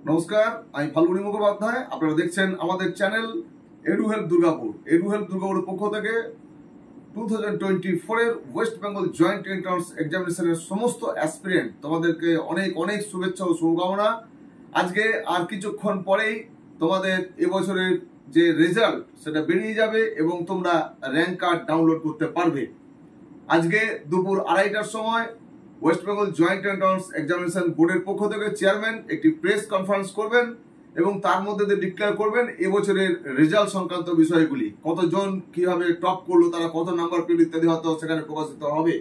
নমস্কার, আমি ফাল্গুনী মুখোপাধ্যায়। আপনারা দেখছেন আমাদের channel edu help Durgapur. Edu help দুর্গাপুরের পক্ষ থেকে 2024 এর ওয়েস্ট বেঙ্গল জয়েন্ট এন্ট্রান্স এক্সামিনেশনের সমস্ত অ্যাসপিরেন্ট তোমাদেরকে অনেক অনেক শুভেচ্ছা ও শুভকামনা। আজকে আর কিছুক্ষণ পরেই তোমাদের এবছরের যে রেজাল্ট সেটা বেরিয়ে যাবে এবং তোমরা র্যাঙ্ক কার্ড ডাউনলোড করতে পারবে। আজকে দুপুর 2:30টার সময় West Bengal joint entrance examination বোর্ডের পক্ষ থেকে চেয়ারম্যান একটি প্রেস কনফারেন্স করবেন এবং তার মধ্যে দিয়ে ডিক্লেয়ার করবেন এবছরের রেজাল্ট সংক্রান্ত বিষয়গুলি, কতজন কিভাবে টপ করলো, তারা কত নাম্বার পেল ইত্যাদি হয়তো সেখানে প্রকাশিত হবে।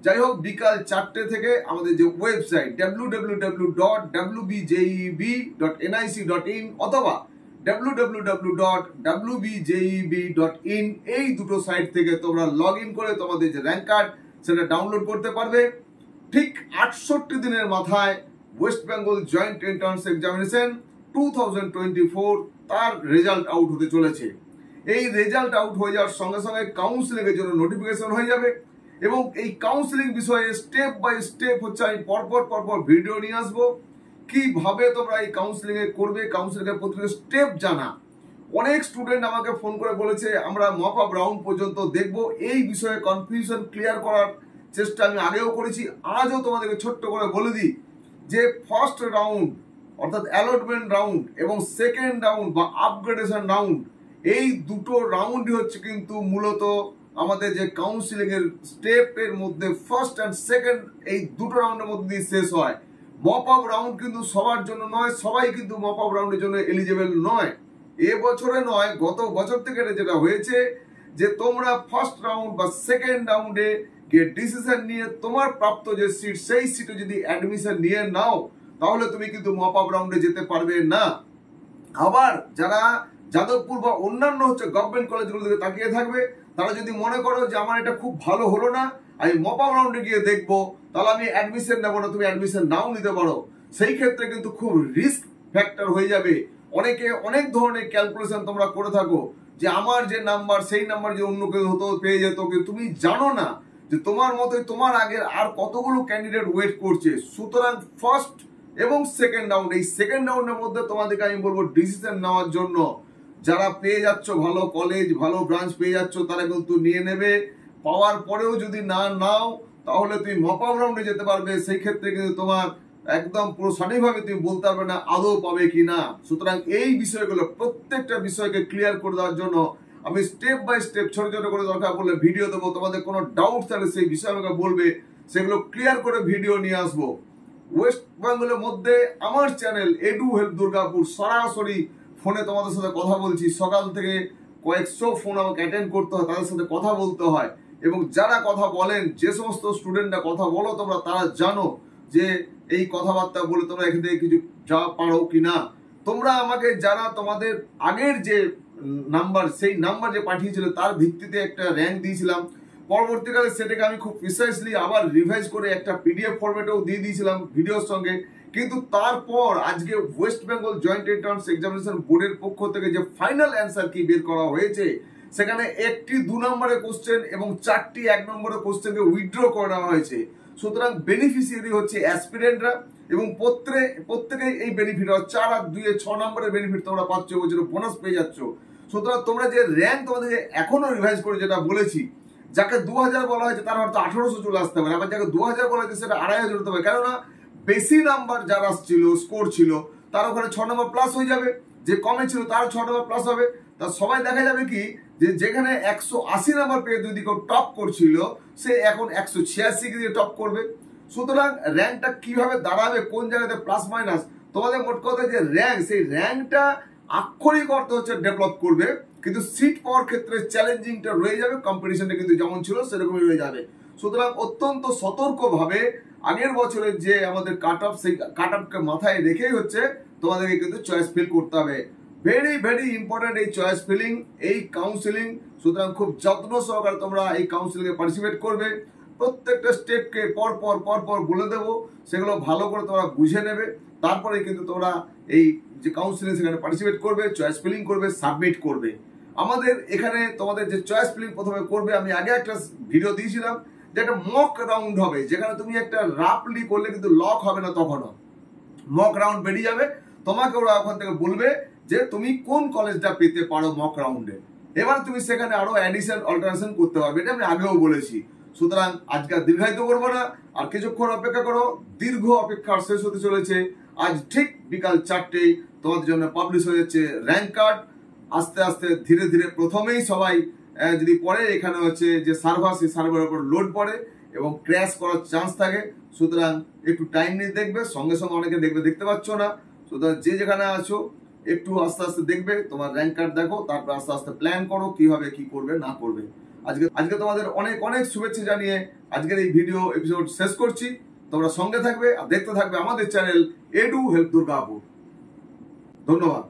যাই হোক, বিকাল 4টে থেকে আমাদের যে ওয়েবসাইট www.wbjeb.nic.in অথবা www.wbjeb.in এই দুটো সাইট থেকে তোমরা লগ ইন করে তোমাদের যে র্যাঙ্ক কার্ড সেটা ডাউনলোড করতে পারবে। ঠিক 68 দিনের মাথায় West Bengal joint entrance examination 2024 তার রেজাল্ট আউট হতে চলেছে। এই রেজাল্ট আউট হয়ে যাওয়ার সঙ্গে সঙ্গে কাউন্সিলিং এর জন্য নোটিফিকেশন হয়ে যাবে এবং এই কাউন্সিলিং বিষয়ে স্টেপ বাই স্টেপ আমি পরপর ভিডিও নিয়ে আসবো। কিভাবে তোমরা এই কাউন্সিলিং এ করবে, কাউন্সিলিং এর প্রতিটা স্টেপ জানা। অনেক স্টুডেন্ট আমাকে ফোন করে বলেছে আমরা মক আপ রাউন্ড পর্যন্ত দেখবো। এই বিষয়ে কনফিউশন ক্লিয়ার করার চেষ্টা আমি আগেও করেছি, আজও তোমাদেরকে ছোট্ট করে বলে দিই যে ফার্স্ট রাউন্ড অর্থাৎ অ্যালটমেন্ট রাউন্ড এবং সেকেন্ড রাউন্ড বা আপগ্রেডেশন রাউন্ড, এই দুটো রাউন্ডই হচ্ছে কিন্তু মূলত আমাদের যে কাউন্সিলিং এর স্টেপের মধ্যে ফার্স্ট অ্যান্ড সেকেন্ড এই দুটো রাউন্ডের মধ্যে দিয়ে শেষ হয়। মপ আপ রাউন্ড কিন্তু সবার জন্য নয়, সবাই কিন্তু মপ আপ রাউন্ডের জন্য এলিজিবল নয়। এবছরে নয়, গত বছর থেকে যেটা হয়েছে যে তোমরা ফার্স্ট রাউন্ড বা সেকেন্ড রাউন্ডে গিয়ে ডিসিশন নিয়ে তোমার প্রাপ্ত যে সিট সেই সিটে যদি অ্যাডমিশন নিয়ে নাও তাহলে তুমি কিন্তু মপ আপ রাউন্ডে যেতে পারবে না। আবার যারা যাদবপুর বা অন্যান্য গভর্নমেন্ট কলেজগুলো দিকে তাকিয়ে থাকবে, তারা যদি মনে করো যে আমার এটা খুব ভালো হলো না, আমি মপ আপ রাউন্ডে গিয়ে দেখবো, তাহলে আমি অ্যাডমিশন নেবো না, তুমি অ্যাডমিশন নাও নিতে পারো। সেই ক্ষেত্রে কিন্তু খুব রিস্ক ফ্যাক্টর হয়ে যাবে। অনেকে অনেক ধরনের ক্যালকুলেশন তোমরা করে থাকো যে আমার যে নাম্বার সেই নাম্বার যে অন্য কেউ হতো পেয়ে যেত, তুমি জানো না যে তোমার মতোই তোমার আগের আর কতগুলো ক্যান্ডিডেট ওয়েট করছে। সুতরাং ফার্স্ট এবং সেকেন্ড রাউন্ড, এই সেকেন্ড রাউন্ডের মধ্যে তোমাদেরকে আমি বলবো ডিসিশন নেওয়ার জন্য। যারা পেয়ে যাচ্ছ ভালো কলেজ ভালো ব্রাঞ্চ পেয়ে যাচ্ছ তারা কিন্তু নিয়ে নেবে। পাওয়ার পরেও যদি না নাও তাহলে তুমি মপ আপ রাউন্ডে যেতে পারবে, সেই ক্ষেত্রে কিন্তু তোমার একদম পুরো সঠিকভাবে তুমি বলতে পারবে না আদৌ পাবে কিনা। সুতরাং এই বিষয়গুলো প্রত্যেকটা বিষয়কে ক্লিয়ার করে দেওয়ার জন্য আমি স্টেপ বাই স্টেপ ছোট ছোট করে দরকার পড়লে ভিডিও দেবো। তোমাদের কোনো ডাউট থাকলে সেই বিষয়ে আমাকে বলবে, সেগুলো ক্লিয়ার করে ভিডিও নিয়ে আসবো। ওয়েস্ট বেঙ্গলের মধ্যে আমার চ্যানেল এডু হেল্প দুর্গাপুর, সরাসরি ফোনে তোমাদের সাথে কথা বলছি। সকাল থেকে কয়েকশো ফোন আমাকে অ্যাটেন্ড করতে হয়, তাদের সাথে কথা বলতে হয় এবং যারা কথা বলেন, যে সমস্ত স্টুডেন্টরা কথা বলো তোমরা, তারা জানো যে এই কথাবার্তা বলে তোমরা এখান থেকে কিছু যা পারো কিনা। তোমরা আমাকে যারা তোমাদের আগের যে নাম্বার সেই নাম্বার যে পাঠিয়েছিল তার ভিত্তিতে একটা র্যাঙ্ক দিয়েছিলাম, পরবর্তীকালে সেটাকে আমি খুব প্রিসাইসলি আবার রিভাইজ করে একটা পিডিএফ ফরম্যাটেও দিয়ে দিয়েছিলাম ভিডিওর সঙ্গে। কিন্তু তারপর আজকে West Bengal joint entrance examination বোর্ডের পক্ষ থেকে যে ফাইনাল অ্যান্সার কি বের করা হয়েছে, সেখানে একটি 2 নম্বরের কোশ্চেন এবং 4টি 1 নম্বরের কোশ্চেনকে উইথড্র করে নেওয়া হয়েছে। সুতরাং বেনিফিশিয়ারি হচ্ছে অ্যাসপিরেন্টরা এবং প্রত্যেকেই এই বেনিফিট হয়। 4 আর 2 6 নম্বরের বেনিফিট তোমরা পাচ্ছ, বছর বোনাস পেয়ে যাচ্ছ। সুতরাং তোমরা যে র্যাঙ্ক তোমাদের এখনো রিভাইজ করে যেটা বলেছি, যাকে 2000 বলা হয়েছে তার হয়তো 1800 চলে আসতে পারে, আবার যাকে 2000 বলা হয়েছে সেটা 2500 হতে পারে। কেননা বেশি নাম্বার যারা ছিল স্কোর ছিল তার ওখানে 6 নম্বর প্লাস হয়ে যাবে, যে কমে ছিল তার 6 নম্বর প্লাস হবে। তা সবাই দেখা যাবে কি যে যেখানে 180 নম্বর পেয়ে যদি কেউ টপ করছিল সে এখন 186 দিয়ে টপ করবে। সুতরাং র্যাঙ্কটা কিভাবে দাঁড়াবে, কোন জায়গাতে প্লাস মাইনাস, তোমাদের মোট কথা যে র্যাঙ্ক, সেই র্যাঙ্কটা আক্ষরিক অর্থ হচ্ছে ডেভেলপ করবে, কিন্তু সিট পাওয়ার ক্ষেত্রে চ্যালেঞ্জিংটা রয়ে যাবে। কম্পিটিশনটা কিন্তু যেমন ছিল সেরকমই রয়ে যাবে। সুতরাং অত্যন্ত সতর্কভাবে আগের বছরের যে আমাদের কাট অফ, সেই কাট অফকে মাথায় রেখেই হচ্ছে তোমাদেরকে কিন্তু চয়েস ফিল করতে হবে। ভেরি ভেরি ইম্পর্টেন্ট এই চয়েস ফিলিং, এই কাউন্সিলিং। সুতরাং খুব যত্ন সহকারে তোমরা এই কাউন্সিলিং এ পার্টিসিপেট করবে। প্রত্যেকটা স্টেপকে পর বলে দেবো, সেগুলো ভালো করে তোমরা বুঝে নেবে। তারপরে কিন্তু তোমরা এই যে কাউন্সিলিং সেখানে পার্টিসিপেট করবে, চয়েস ফিলিং করবে, সাবমিট করবে। আমাদের এখানে তোমাদের যে চয়েস ফিলিং প্রথমে করবে, আমি আগে একটা ভিডিও দিয়েছিলাম যে একটা মক রাউন্ড হবে, যেখানে তুমি একটা রাফলি করলে কিন্তু লক হবে না, তখনও মক রাউন্ড বেরিয়ে যাবে। তোমাকে ওরা ওখান থেকে বলবে যে তুমি কোন কলেজটা পেতে পারো মক রাউন্ডে। এবার তুমি সেখানে আরো অ্যাডিশন অল্টারেশন করতে পারবে, এটা আমি আগেও বলেছি। সুতরাং আজকে আর দীর্ঘায়িত করবো না, আর কিছুক্ষণ অপেক্ষা করো, দীর্ঘ অপেক্ষার শেষ হতে চলেছে। আজ ঠিক বিকাল 4টেই তোমাদের জন্য পাবলিশ হয়ে যাচ্ছে র্যাঙ্ক কার্ড। আস্তে আস্তে ধীরে ধীরে প্রথমেই সবাই যদি পরে এখানে হচ্ছে যে সার্ভার, সেই সার্ভারের উপর লোড পড়ে এবং ক্র্যাশ করার চান্স থাকে। সুতরাং একটু টাইম নিয়ে দেখবে, সঙ্গে সঙ্গে অনেকে দেখতে পাচ্ছ না। সুতরাং যে যেখানে আছো একটু আস্তে আস্তে দেখবে, তোমার র্যাঙ্ক কার্ড দেখো, তারপর আস্তে আস্তে প্ল্যান করো কিভাবে কি করবে না করবে। আজকে তোমাদের অনেক অনেক শুভেচ্ছা জানিয়ে আজকের এই ভিডিও এপিসোড শেষ করছি। তোমরা সঙ্গে থাকবে আর দেখতে থাকবে আমাদের চ্যানেল এডু হেল্প দুর্গাপুর। ধন্যবাদ।